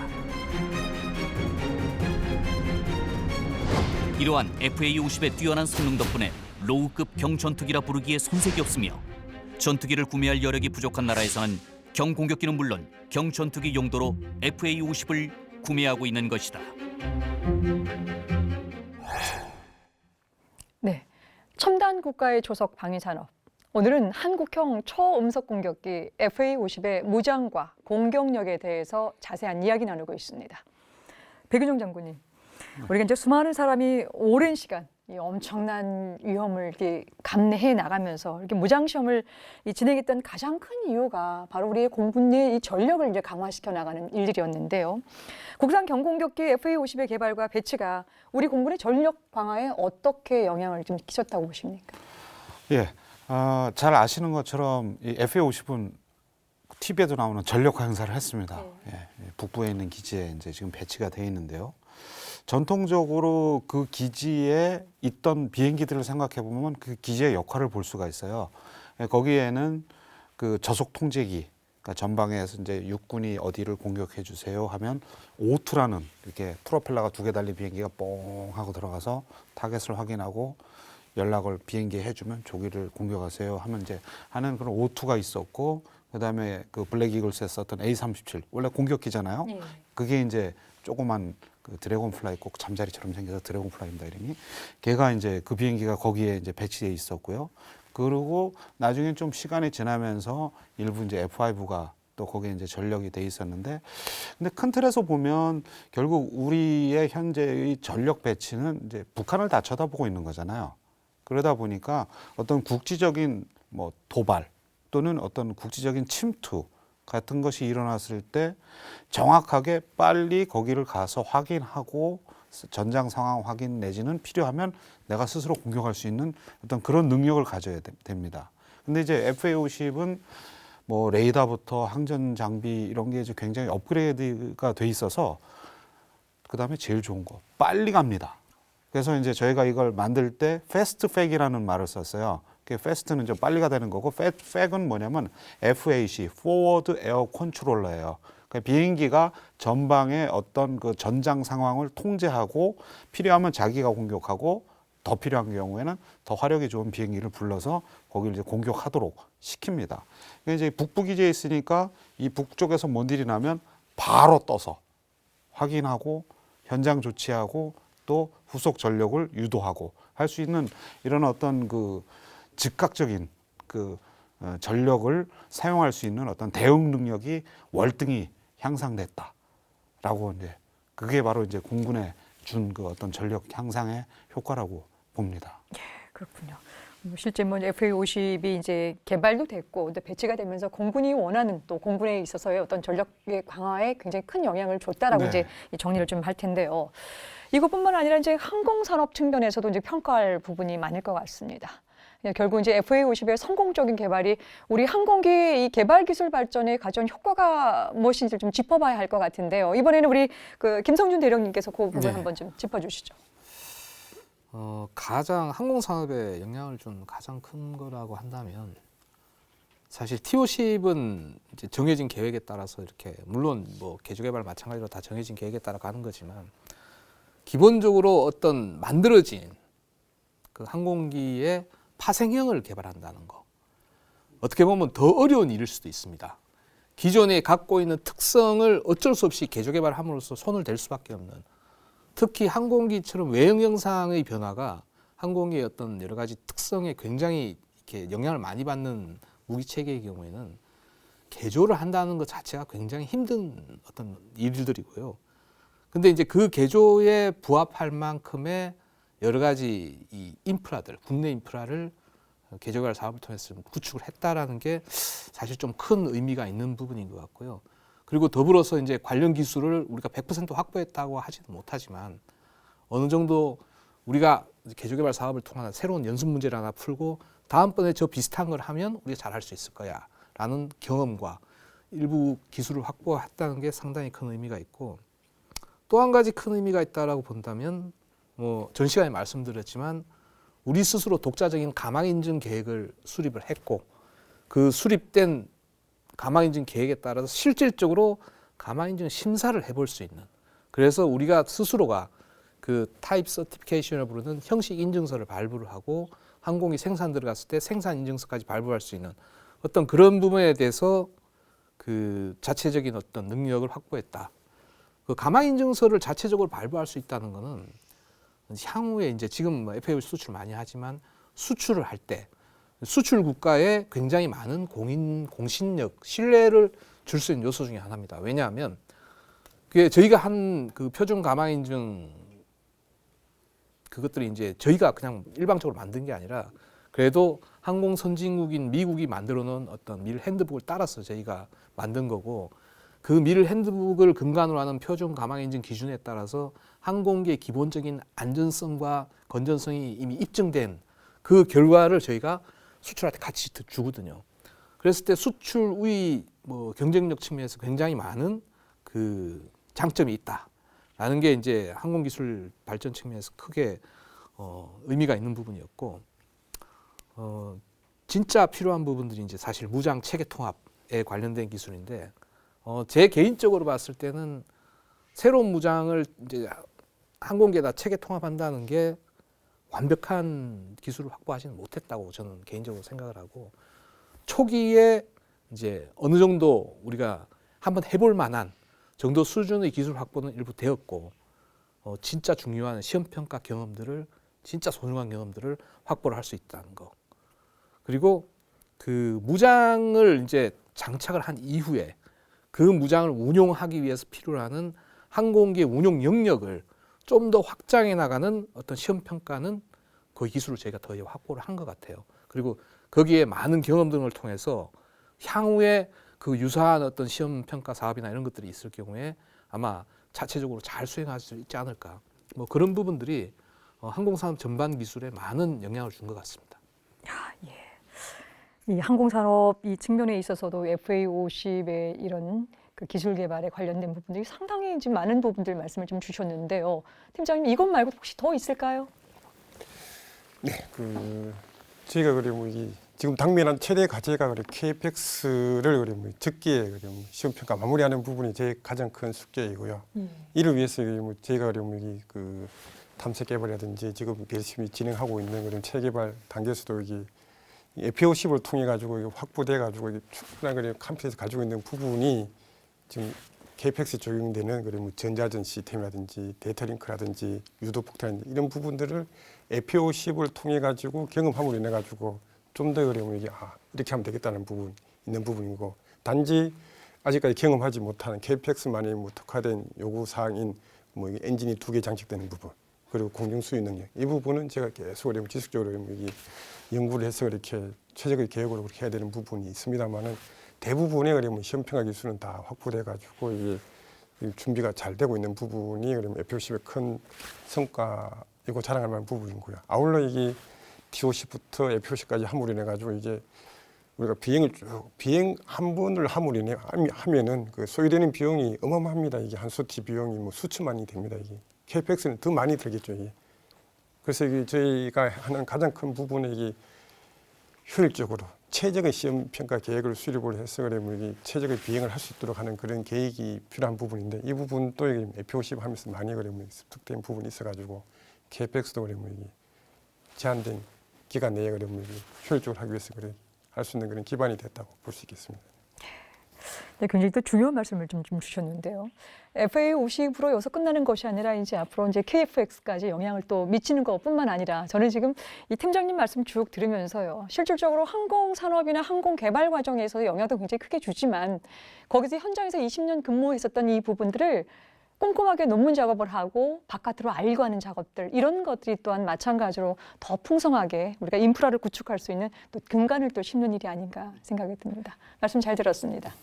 이러한 FA-50의 뛰어난 성능 덕분에 로우급 경전투기라 부르기에 손색이 없으며 전투기를 구매할 여력이 부족한 나라에서는 경공격기는 물론 경전투기 용도로 FA-50을 구매하고 있는 것이다. 네, 첨단 국가의 조석 방위 산업. 오늘은 한국형 초음속 공격기 FA-50의 무장과 공격력에 대해서 자세한 이야기 나누고 있습니다. 백윤정 장군님, 우리가 이제 수많은 사람이 오랜 시간 이 엄청난 위험을 이렇게 감내해 나가면서 이렇게 무장 시험을 진행했던 가장 큰 이유가 바로 우리의 공군의 이 전력을 이제 강화시켜 나가는 일들이었는데요. 국산 경공격기 FA-50의 개발과 배치가 우리 공군의 전력 강화에 어떻게 영향을 좀 끼쳤다고 보십니까? 예, 잘 아시는 것처럼 이 FA-50은 TV에도 나오는 전력화 행사를 했습니다. 네. 예, 북부에 있는 기지에 이제 지금 배치가 돼 있는데요. 전통적으로 그 기지에 있던 비행기들을 생각해 보면 그 기지의 역할을 볼 수가 있어요. 예, 거기에는 그 저속 통제기, 그러니까 전방에서 이제 육군이 어디를 공격해 주세요 하면 O2라는 이렇게 프로펠러가 2개 달린 비행기가 뽕 하고 들어가서 타겟을 확인하고 연락을 비행기에 해주면 조기를 공격하세요 하면 이제 하는 그런 O2가 있었고, 그다음에 그 블랙 이글스에 썼던 A-37 원래 공격기잖아요. 네. 그게 이제 조그만 그 드래곤 플라이, 꼭 잠자리처럼 생겨서 드래곤 플라이입니다 이름이. 걔가 이제 그 비행기가 거기에 이제 배치돼 있었고요. 그리고 나중에 좀 시간이 지나면서 일부 이제 F5가 또 거기에 이제 전력이 돼 있었는데, 근데 큰 틀에서 보면 결국 우리의 현재의 전력 배치는 이제 북한을 다 쳐다보고 있는 거잖아요. 그러다 보니까 어떤 국지적인 뭐 도발 또는 어떤 국지적인 침투 같은 것이 일어났을 때 정확하게 빨리 거기를 가서 확인하고 전장 상황 확인 내지는 필요하면 내가 스스로 공격할 수 있는 어떤 그런 능력을 가져야 됩니다. 근데 이제 FA-50은 뭐 레이더부터 항전 장비 이런 게 이제 굉장히 업그레이드가 돼 있어서, 그다음에 제일 좋은 거 빨리 갑니다. 그래서 이제 저희가 이걸 만들 때 패스트 팩이라는 말을 썼어요. 그 패스트는 좀 빨리가 되는 거고, 팩은 뭐냐면 FAC, Forward Air Controller예요. 그러니까 비행기가 전방의 어떤 그 전장 상황을 통제하고 필요하면 자기가 공격하고 더 필요한 경우에는 더 화력이 좋은 비행기를 불러서 거기를 이제 공격하도록 시킵니다. 그러니까 이제 북부 기지에 있으니까 이 북쪽에서 뭔 일이 나면 바로 떠서 확인하고 현장 조치하고 또 후속 전력을 유도하고 할 수 있는 이런 어떤 그 즉각적인 그 전력을 사용할 수 있는 어떤 대응 능력이 월등히 향상됐다라고, 이제 그게 바로 이제 공군에 준 그 어떤 전력 향상의 효과라고 봅니다. 그렇군요. 실제 뭐 FA-50이 이제 개발도 됐고, 근데 배치가 되면서 공군이 원하는 또 공군에 있어서의 어떤 전력의 강화에 굉장히 큰 영향을 줬다라고 네. 이제 정리를 좀 할 텐데요. 이것뿐만 아니라 이제 항공산업 측면에서도 이제 평가할 부분이 많을 것 같습니다. 결국 이제 FA-50의 성공적인 개발이 우리 항공기 이 개발 기술 발전에 가져온 효과가 무엇인지 좀 짚어봐야 할 것 같은데요. 이번에는 우리 그 김성준 대령님께서 그 부분 네. 한번 좀 짚어주시죠. 가장 항공산업에 영향을 준 가장 큰 거라고 한다면, 사실 T-50은 이제 정해진 계획에 따라서 이렇게, 물론 뭐 개조 개발 마찬가지로 다 정해진 계획에 따라 가는 거지만, 기본적으로 어떤 만들어진 그 항공기의 파생형을 개발한다는 거, 어떻게 보면 더 어려운 일일 수도 있습니다. 기존에 갖고 있는 특성을 어쩔 수 없이 개조 개발함으로써 손을 댈 수밖에 없는, 특히 항공기처럼 외형 형상의 변화가 항공기의 어떤 여러 가지 특성에 굉장히 이렇게 영향을 많이 받는 무기 체계의 경우에는 개조를 한다는 것 자체가 굉장히 힘든 어떤 일들이고요. 근데 이제 그 개조에 부합할 만큼의 여러 가지 이 인프라들, 국내 인프라를 개조 개발 사업을 통해서 구축을 했다라는 게 사실 좀 큰 의미가 있는 부분인 것 같고요. 그리고 더불어서 이제 관련 기술을 우리가 100% 확보했다고 하지는 못하지만, 어느 정도 우리가 개조 개발 사업을 통한 새로운 연습 문제를 하나 풀고 다음번에 저 비슷한 걸 하면 우리가 잘할 수 있을 거야라는 경험과 일부 기술을 확보했다는 게 상당히 큰 의미가 있고, 또 한 가지 큰 의미가 있다라고 본다면, 뭐 전 시간에 말씀드렸지만 우리 스스로 독자적인 가망 인증 계획을 수립을 했고, 그 수립된 가망 인증 계획에 따라서 실질적으로 가망 인증 심사를 해볼 수 있는, 그래서 우리가 스스로가 그 타입 서티피케이션을 부르는 형식 인증서를 발부를 하고 항공기 생산 들어갔을 때 생산 인증서까지 발부할 수 있는 어떤 그런 부분에 대해서 그 자체적인 어떤 능력을 확보했다. 그 가망 인증서를 자체적으로 발부할 수 있다는 것은 향후에 이제 지금 FA 수출 많이 하지만 수출을 할 때 수출 국가에 굉장히 많은 공신력, 신뢰를 줄 수 있는 요소 중에 하나입니다. 왜냐하면 그게 저희가 한 그 표준 가망 인증 그것들이 이제 저희가 그냥 일방적으로 만든 게 아니라 그래도 항공 선진국인 미국이 만들어 놓은 어떤 밀 핸드북을 따라서 저희가 만든 거고 그 밀 핸드북을 근간으로 하는 표준 가망 엔진 기준에 따라서 항공기의 기본적인 안전성과 건전성이 이미 입증된 그 결과를 저희가 수출할 때 같이 주거든요. 그랬을 때 수출 우위 뭐 경쟁력 측면에서 굉장히 많은 그 장점이 있다라는 게 이제 항공기술 발전 측면에서 크게 의미가 있는 부분이었고 진짜 필요한 부분들이 이제 사실 무장 체계 통합에 관련된 기술인데 제 개인적으로 봤을 때는 새로운 무장을 이제 항공기에다 체계 통합한다는 게 완벽한 기술을 확보하지는 못했다고 저는 개인적으로 생각을 하고 초기에 이제 어느 정도 우리가 한번 해볼 만한 정도 수준의 기술 확보는 일부 되었고 진짜 중요한 시험 평가 경험들을 진짜 소중한 경험들을 확보를 할 수 있다는 거. 그리고 그 무장을 이제 장착을 한 이후에 그 무장을 운용하기 위해서 필요로 하는 항공기의 운용 영역을 좀 더 확장해 나가는 어떤 시험 평가는 그 기술을 저희가 더 확보를 한 것 같아요. 그리고 거기에 많은 경험 등을 통해서 향후에 그 유사한 어떤 시험 평가 사업이나 이런 것들이 있을 경우에 아마 자체적으로 잘 수행할 수 있지 않을까. 뭐 그런 부분들이 항공산업 전반 기술에 많은 영향을 준 것 같습니다. 이 항공산업 이 측면에 있어서도 FA50의 이런 그 기술 개발에 관련된 부분들이 상당히 지금 많은 부분들 말씀을 좀 주셨는데요. 팀장님 이것 말고 혹시 더 있을까요? 네, 저희가 그러면 지금 당면한 최대 과제가 그래 KPX를 그러면 적기에 그러면 시험 평가 마무리하는 부분이 제 가장 큰 숙제이고요. 이를 위해서 저희가 그러면 그 탐색 개발이라든지 지금 열심히 진행하고 있는 그런 체개발 단계에서도 FA50을 통해 가지고 확보돼 가지고 충분한 그런 컴퓨터에서 가지고 있는 부분이 지금 KPX 적용되는 그런 전자전 시스템이라든지 데이터 링크라든지 유도 폭탄 이런 부분들을 FA50을 통해 가지고 경험함으로 인해 가지고 좀 더 그러면 이렇게 하면 되겠다는 부분 있는 부분이고 단지 아직까지 경험하지 못하는 KPX만의 특화된 요구 사항인 엔진이 2개 장착되는 부분 그리고 공중 수유 능력 이 부분은 제가 계속 지속적으로 연구를 해서 이렇게 최적의 계획으로 그렇게 해야 되는 부분이 있습니다만은 대부분의 시험 평가 기술은 다 확보돼 가지고 이게 준비가 잘 되고 있는 부분이 FA50의 큰 성과이고 자랑할 만한 부분이고요. 아울러 이게 T50부터 FA50까지 함으로 인해 가지고 이제 우리가 비행 한 번을 함으로 인해 하면은 그 소요되는 비용이 어마어마합니다. 이게 한 수티 비용이 수천만이 됩니다. 이게 KPX는 더 많이 들겠죠. 이게. 그래서 이게 저희가 하는 가장 큰 부분이 이게 효율적으로 최적의 시험 평가 계획을 수립을 해서 그러면 최적의 비행을 할 수 있도록 하는 그런 계획이 필요한 부분인데 이 부분도 FA50 하면서 많이 그러면 습득된 부분이 있어가지고 KPX도 그러면 제한된 기간 내에 그러면 효율적으로 하기 위해서 할 수 있는 그런 기반이 됐다고 볼 수 있겠습니다. 네, 굉장히 또 중요한 말씀을 좀 주셨는데요. FA50으로 여기서 끝나는 것이 아니라 이제 앞으로 이제 KFX까지 영향을 또 미치는 것뿐만 아니라 저는 지금 이 팀장님 말씀 쭉 들으면서요. 실질적으로 항공산업이나 항공개발 과정에서 영향도 굉장히 크게 주지만 거기서 현장에서 20년 근무했었던 이 부분들을 꼼꼼하게 논문 작업을 하고 바깥으로 알고 하는 작업들 이런 것들이 또한 마찬가지로 더 풍성하게 우리가 인프라를 구축할 수 있는 또 근간을 또 심는 일이 아닌가 생각이 듭니다. 말씀 잘 들었습니다.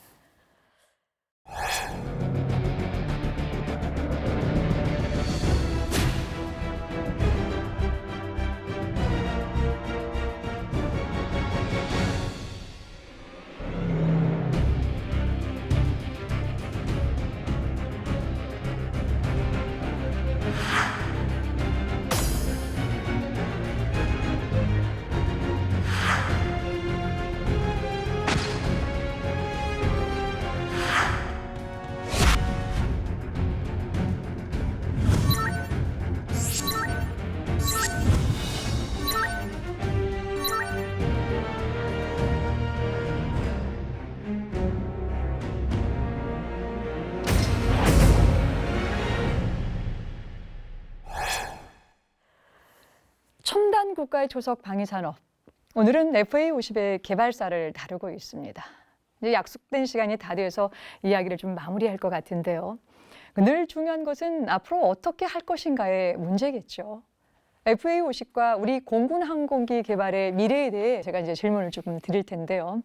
첨단 국가의 초석 방위산업. 오늘은 FA50의 개발사를 다루고 있습니다. 이제 약속된 시간이 다 돼서 이야기를 좀 마무리할 것 같은데요. 늘 중요한 것은 앞으로 어떻게 할 것인가의 문제겠죠. FA50과 우리 공군 항공기 개발의 미래에 대해 제가 이제 질문을 조금 드릴 텐데요.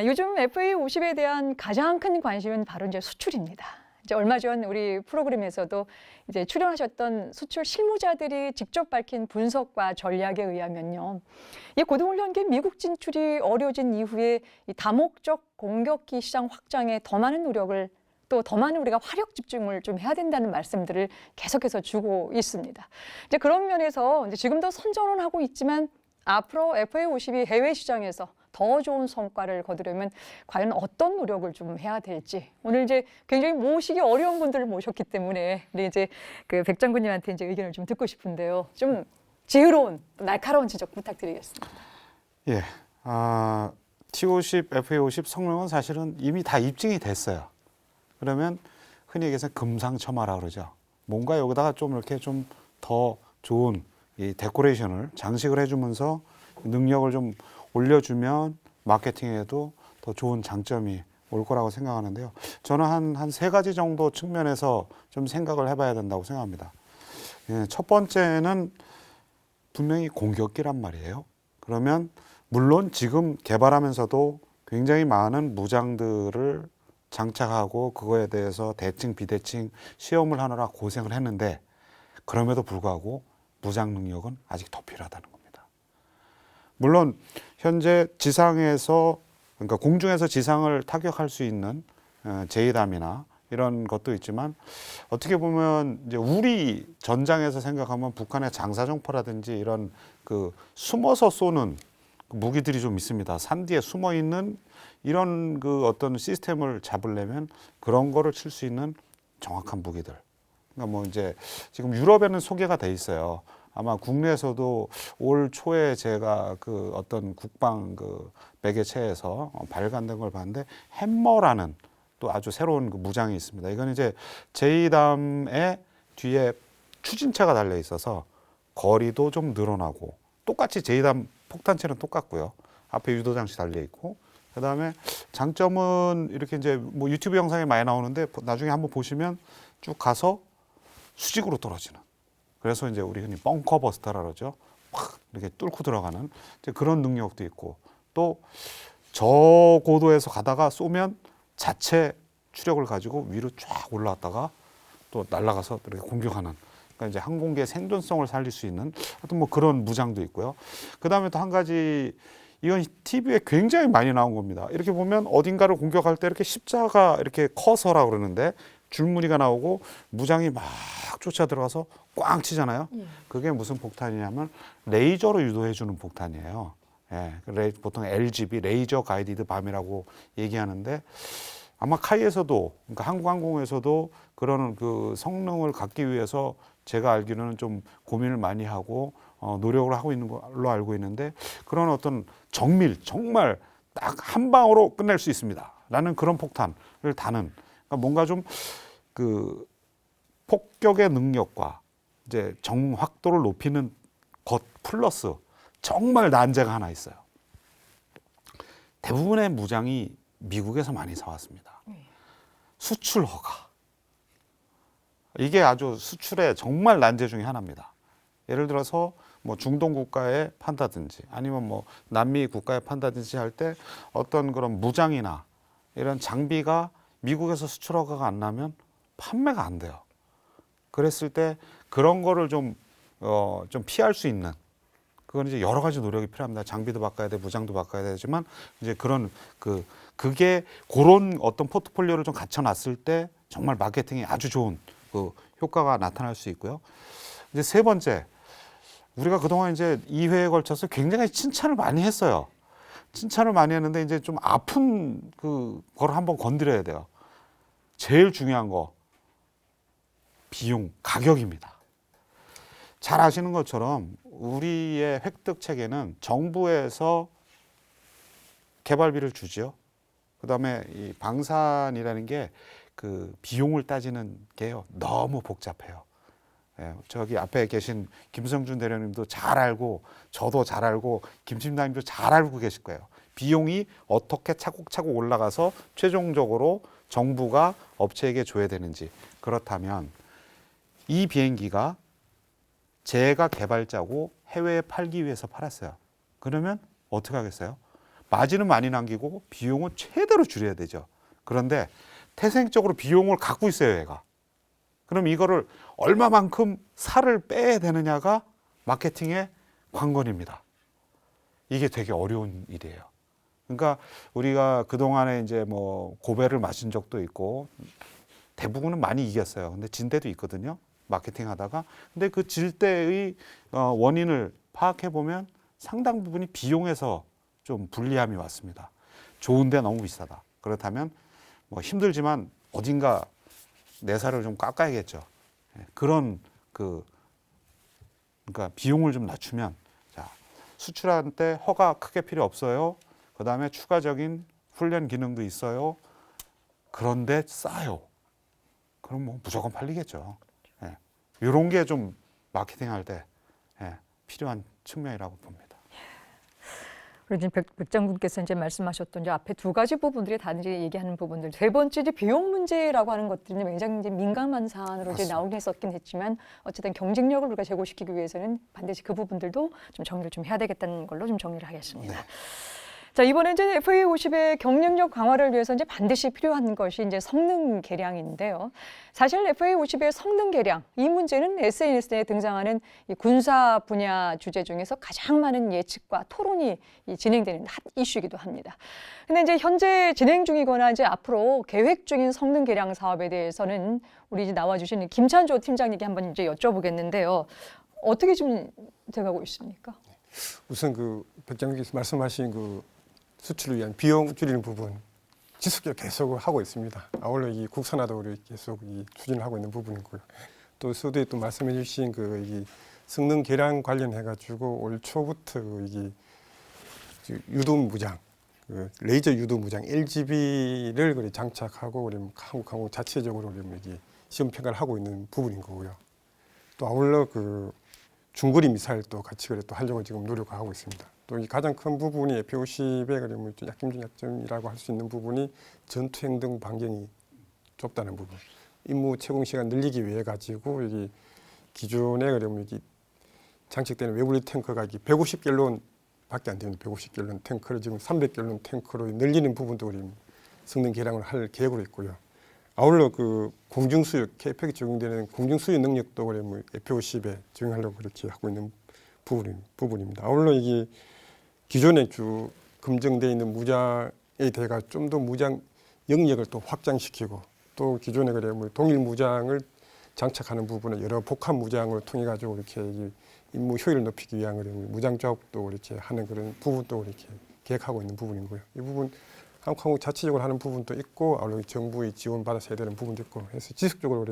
요즘 FA50에 대한 가장 큰 관심은 바로 이제 수출입니다. 이제 얼마 전 우리 프로그램에서도 이제 출연하셨던 수출 실무자들이 직접 밝힌 분석과 전략에 의하면요, 이 고등훈련기 미국 진출이 어려워진 이후에 이 다목적 공격기 시장 확장에 더 많은 노력을 또 더 많은 우리가 화력 집중을 좀 해야 된다는 말씀들을 계속해서 주고 있습니다. 이제 그런 면에서 이제 지금도 선전은 하고 있지만 앞으로 FA50이 해외 시장에서 더 좋은 성과를 거두려면 과연 어떤 노력을 좀 해야 될지, 오늘 이제 굉장히 모시기 어려운 분들을 모셨기 때문에 우리 이제 그 백 장군님한테 이제 의견을 좀 듣고 싶은데요. 좀 지혜로운 날카로운 지적 부탁드리겠습니다. 예, T50, FA50 성능은 사실은 이미 다 입증이 됐어요. 그러면 흔히 얘기해서 금상첨화라 그러죠. 뭔가 여기다가 좀 이렇게 좀 더 좋은 이 데코레이션을 장식을 해주면서 능력을 좀 올려주면 마케팅에도 더 좋은 장점이 올 거라고 생각하는데요. 저는 한 세 가지 정도 측면에서 좀 생각을 해봐야 된다고 생각합니다. 예, 첫 번째는 분명히 공격기란 말이에요. 그러면 물론 지금 개발하면서도 굉장히 많은 무장들을 장착하고 그거에 대해서 대칭 비대칭 시험을 하느라 고생을 했는데, 그럼에도 불구하고 무장 능력은 아직 더 필요하다는 겁니다. 물론 현재 지상에서, 그러니까 공중에서 지상을 타격할 수 있는 제이담이나 이런 것도 있지만, 어떻게 보면 이제 우리 전장에서 생각하면 북한의 장사정포라든지 이런 그 숨어서 쏘는 무기들이 좀 있습니다. 산 뒤에 숨어 있는 이런 그 어떤 시스템을 잡으려면 그런 거를 칠 수 있는 정확한 무기들. 그러니까 뭐 이제 지금 유럽에는 소개가 돼 있어요. 아마 국내에서도 올 초에 제가 그 어떤 국방 그 매개체에서 발간된 걸 봤는데, 햄머라는 또 아주 새로운 그 무장이 있습니다. 이건 이제 제이담의 뒤에 추진체가 달려 있어서 거리도 좀 늘어나고, 똑같이 제이담 폭탄체는 똑같고요. 앞에 유도장치 달려 있고, 그다음에 장점은 이렇게 이제 뭐 유튜브 영상에 많이 나오는데, 나중에 한번 보시면 쭉 가서 수직으로 떨어지는, 그래서 이제 우리 흔히 벙커 버스터라 그러죠. 확 이렇게 뚫고 들어가는 이제 그런 능력도 있고, 또 저고도에서 가다가 쏘면 자체 추력을 가지고 위로 쫙 올라왔다가 또 날아가서 이렇게 공격하는, 그러니까 이제 항공기의 생존성을 살릴 수 있는 하여튼 뭐 그런 무장도 있고요. 그다음에 또 한 가지, 이건 TV에 굉장히 많이 나온 겁니다. 이렇게 보면 어딘가를 공격할 때 이렇게 십자가 이렇게 커서라 그러는데 줄무늬가 나오고 무장이 막 쫓아 들어가서 꽝 치잖아요. 그게 무슨 폭탄이냐면 레이저로 유도해 주는 폭탄이에요. 예, 보통 LGB, 레이저 가이디드 밤이라고 얘기하는데, 아마 카이에서도, 그러니까 한국항공에서도 그런 그 성능을 갖기 위해서 제가 알기로는 좀 고민을 많이 하고 노력을 하고 있는 걸로 알고 있는데, 그런 어떤 정밀, 정말 딱 한 방으로 끝낼 수 있습니다 라는 그런 폭탄을 다는, 그러니까 뭔가 좀 그 폭격의 능력과 이제 정확도를 높이는 것 플러스 정말 난제가 하나 있어요. 대부분의 무장이 미국에서 많이 사왔습니다. 수출 허가. 이게 아주 수출의 정말 난제 중에 하나입니다. 예를 들어서 뭐 중동 국가에 판다든지 아니면 뭐 남미 국가에 판다든지 할 때 어떤 그런 무장이나 이런 장비가 미국에서 수출 허가가 안 나면 판매가 안 돼요. 그랬을 때 그런 거를 좀 피할 수 있는, 그건 이제 여러 가지 노력이 필요합니다. 장비도 바꿔야 돼, 무장도 바꿔야 되지만 이제 그런 그게 그런 어떤 포트폴리오를 좀 갖춰놨을 때 정말 마케팅에 아주 좋은 그 효과가 나타날 수 있고요. 이제 세 번째, 우리가 그동안 이제 2회에 걸쳐서 굉장히 칭찬을 많이 했어요. 칭찬을 많이 했는데 이제 좀 아픈 그걸 한번 건드려야 돼요. 제일 중요한 거, 비용, 가격입니다. 잘 아시는 것처럼 우리의 획득 체계는 정부에서 개발비를 주죠. 그다음에 이 방산이라는 게 그 비용을 따지는 게요, 너무 복잡해요. 예, 저기 앞에 계신 김성준 대령님도 잘 알고, 저도 잘 알고, 김 팀장님도 잘 알고 계실 거예요. 비용이 어떻게 차곡차곡 올라가서 최종적으로 정부가 업체에게 줘야 되는지. 그렇다면 이 비행기가 제가 개발자고 해외에 팔기 위해서 팔았어요. 그러면 어떻게 하겠어요? 마진은 많이 남기고 비용은 최대로 줄여야 되죠. 그런데 태생적으로 비용을 갖고 있어요, 얘가. 그럼 이거를 얼마만큼 살을 빼야 되느냐가 마케팅의 관건입니다. 이게 되게 어려운 일이에요. 그러니까 우리가 그동안에 이제 뭐 고배를 마신 적도 있고 대부분은 많이 이겼어요. 근데 진 데도 있거든요. 마케팅 하다가. 근데 그 질 때의 원인을 파악해 보면 상당 부분이 비용에서 좀 불리함이 왔습니다. 좋은데 너무 비싸다. 그렇다면 뭐 힘들지만 어딘가 내 살을 좀 깎아야겠죠. 그런 그러니까 비용을 좀 낮추면, 자, 수출할 때 허가 크게 필요 없어요. 그 다음에 추가적인 훈련 기능도 있어요. 그런데 싸요. 그럼 뭐 무조건 팔리겠죠. 예. 이런 게 좀 마케팅할 때 필요한 측면이라고 봅니다. 그리고 지금 백 장군께서 이제 말씀하셨던 이제 앞에 두 가지 부분들이 단지 얘기하는 부분들. 세 번째 이제 비용 문제라고 하는 것들이 굉장히 이제 민감한 사안으로 이제 나오긴 했었긴 했지만 어쨌든 경쟁력을 우리가 제고시키기 위해서는 반드시 그 부분들도 좀 정리를 좀 해야 되겠다는 걸로 좀 정리를 하겠습니다. 자, 이번에 이제 FA50의 경쟁력 강화를 위해서 이제 반드시 필요한 것이 이제 성능 개량인데요. 사실 FA50의 성능 개량, 이 문제는 SNS에 등장하는 이 군사 분야 주제 중에서 가장 많은 예측과 토론이 진행되는 핫 이슈이기도 합니다. 근데 이제 현재 진행 중이거나 이제 앞으로 계획 중인 성능 개량 사업에 대해서는 우리 이제 나와주신 김찬조 팀장님께 한번 이제 여쭤보겠는데요. 어떻게 지금 돼가고 있습니까? 우선 그 백장님께서 말씀하신 그 수출을 위한 비용 줄이는 부분 지속적으로 계속 하고 있습니다. 아울러 이 국산화도 우리 계속 추진을 하고 있는 부분이고요. 또 서두에 또 말씀해 주신 이 성능 개량 관련해 가지고 올 초부터 이게 유도 무장, 레이저 유도 무장 LGB를 장착하고 우리 한국항공 자체적으로 우리 이게 시험 평가를 하고 있는 부분인 거고요. 또 아울러 그 중거리 미사일도 같이 또 하려고 지금 노력하고 있습니다. 또 이 가장 큰 부분이 F50의 그러면 약점 중 약점이라고 할 수 있는 부분이 전투 행동 반경이 좁다는 부분. 임무 채공 시간 늘리기 위해 가지고 여기 기존에 그러면 여기 장착되는 외블리 탱커가 150갤론밖에 안 되는 150갤론 탱크를 지금 300갤론 탱크로 늘리는 부분도 우리 성능 개량을 할 계획으로 있고요. 아울러 그 공중수유, KPEC에 적용되는 공중수유 능력도 그러면 F50에 적용하려고 그렇게 하고 있는 부분입니다. 아울러 이게 기존에 검증되어 있는 무장에 대해서 좀 더 무장 영역을 또 확장시키고 또 기존에 동일 무장을 장착하는 부분에 여러 복합 무장을 통해 가지고 이렇게 임무 효율을 높이기 위한 무장 조합도 이렇게 하는 그런 부분도 이렇게 계획하고 있는 부분이고요. 이 부분 한국 자체적으로 하는 부분도 있고 아울러 정부의 지원 받아서 해야 되는 부분도 있고 해서 지속적으로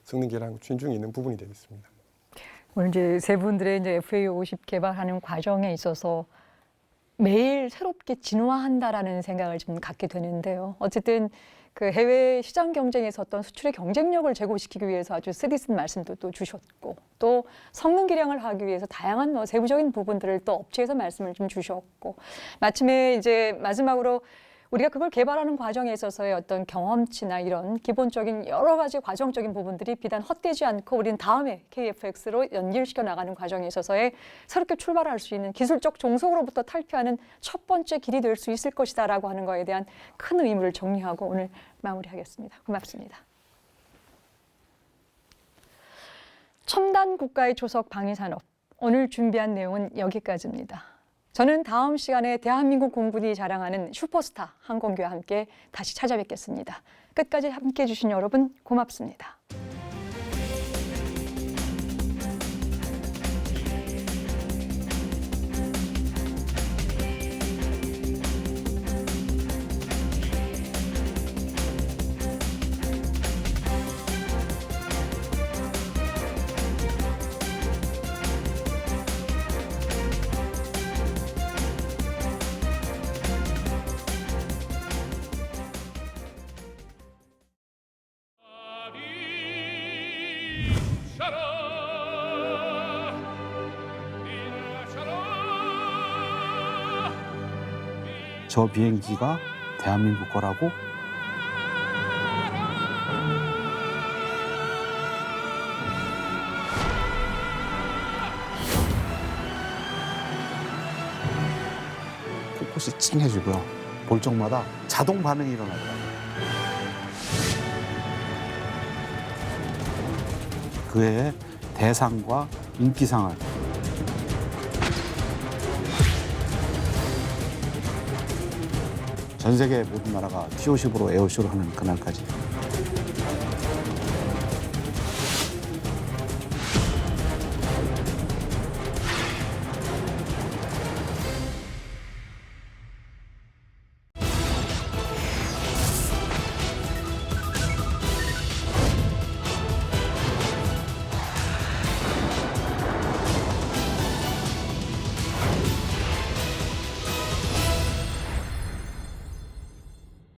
성능 개량 추진 중에 있는 부분이 되겠습니다. 오늘 이제 세 분들의 이제 FA50 개발하는 과정에 있어서 매일 새롭게 진화한다라는 생각을 좀 갖게 되는데요. 어쨌든 그 해외 시장 경쟁에서 어떤 수출의 경쟁력을 제고시키기 위해서 아주 쓰디쓴 말씀도 또 주셨고 또 성능 개량을 하기 위해서 다양한 세부적인 부분들을 또 업체에서 말씀을 좀 주셨고 마침에 이제 마지막으로 우리가 그걸 개발하는 과정에 있어서의 어떤 경험치나 이런 기본적인 여러 가지 과정적인 부분들이 비단 헛되지 않고 우리는 다음에 KF-X로 연결시켜 나가는 과정에 있어서의 새롭게 출발할 수 있는 기술적 종속으로부터 탈피하는 첫 번째 길이 될 수 있을 것이다라고 하는 거에 대한 큰 의무를 정리하고 오늘 마무리하겠습니다. 고맙습니다. 첨단 국가의 초석 방위산업, 오늘 준비한 내용은 여기까지입니다. 저는 다음 시간에 대한민국 공군이 자랑하는 슈퍼스타 항공기와 함께 다시 찾아뵙겠습니다. 끝까지 함께해 주신 여러분 고맙습니다. 저 비행기가 대한민국 거라고? 코끝이 찡해지고요. 볼 적마다 자동 반응이 일어나더라고요. 그의 대상과 인기상을 전 세계 모든 나라가 T50으로 에어쇼를 하는 그날까지